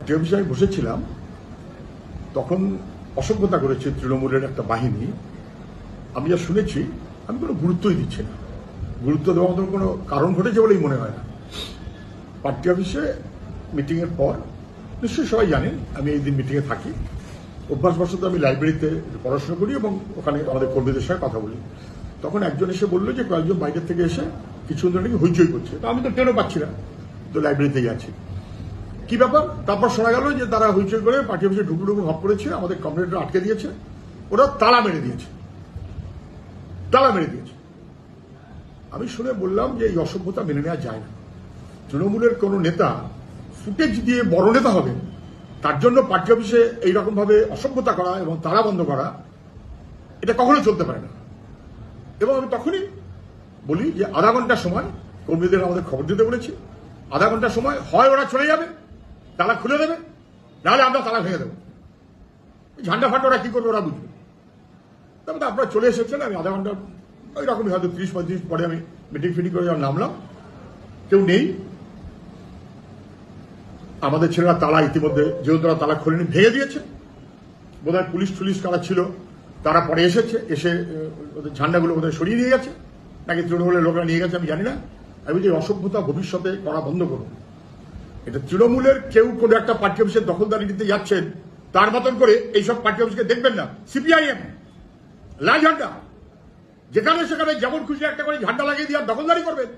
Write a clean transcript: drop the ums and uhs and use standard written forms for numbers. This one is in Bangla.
যে বিষয়ে বসেছিলাম তখন অসভ্যতা করেছে তৃণমূলের একটা বাহিনী। আমি যা শুনেছি আমি কোনো গুরুত্বই দিচ্ছি না। গুরুত্ব দেওয়ার মতো কোনো কারণ ঘটেছে বলেই মনে হয় না। পার্টি অফিসে মিটিংয়ের পর নিশ্চয়ই সবাই জানেন আমি এই দিন মিটিংয়ে থাকি। অভ্যাসবশত আমি লাইব্রেরিতে পড়াশোনা করি এবং ওখানে আমাদের কর্মীদের সঙ্গে কথা বলি। তখন একজন এসে বললো যে কয়েকজন বাইরের থেকে এসে কিছু নাকি হইচই করছে। তো আমি তো টেরও পাচ্ছি না, তো লাইব্রেরিতেই আছি। কি ব্যাপার? তারপর শোনা গেল যে তারা হইচই করে পার্টি অফিসে ঢুকু ভাব করেছে, আমাদের কমরেডরা আটকে দিয়েছে, ওরা তালা মেরে দিয়েছে। আমি শুনে বললাম যে এই অসভ্যতা মেনে নেওয়া যায় না। তৃণমূলের কোন নেতা ফুটেজ দিয়ে বড় নেতা হবে, তার জন্য পার্টি অফিসে এইরকম ভাবে অসভ্যতা করা এবং তালা বন্ধ করা, এটা কখনো চলতে পারে না। এবং আমি তখনই বলি যে আধা ঘন্টা সময় কর্মীদের আমাদের খবর দিতে বলেছি। আধা ঘন্টা সময় হয় ওরা চলে যাবে, তালা খুলে দেবে, নাহলে আমরা তালা ভেঙে দেবো। ঝান্ডা ফান্ডা ওরা কি করবে ওরা বুঝবে। তারপরে আপনারা চলে এসেছেন। আমি আধা ঘন্টা ওই রকমই হয়তো 30-35 পরে আমি মিটিং ফিটিং করে যখন নামলাম, কেউ নেই। আমাদের ছেলেরা তালা ইতিমধ্যে যেহেতু তারা তালা খোলেনি ভেঙে দিয়েছে। বোধহয় পুলিশ টুলিশ কারা ছিল তারা পরে এসেছে, এসে ওদের ঝান্ডাগুলো বোধহয় সরিয়ে নিয়ে গেছে, নাকি তৃণমূলের লোকরা নিয়ে গেছে আমি জানি না। আমি যে অসভ্যতা ভবিষ্যতে করা বন্ধ করুন। এটা তৃণমূলের কেউ কোনো একটা পার্টি অফিসের দখলদারি দিতে যাচ্ছেন, তার মতন করে এইসব পার্টি অফিসকে দেখবেন না। সিপিআইএম লাল ঝান্ডা, যেখানে সেখানে যেমন খুশি একটা করে ঝান্ডা লাগিয়ে দিয়ে দখলদারি করবেন।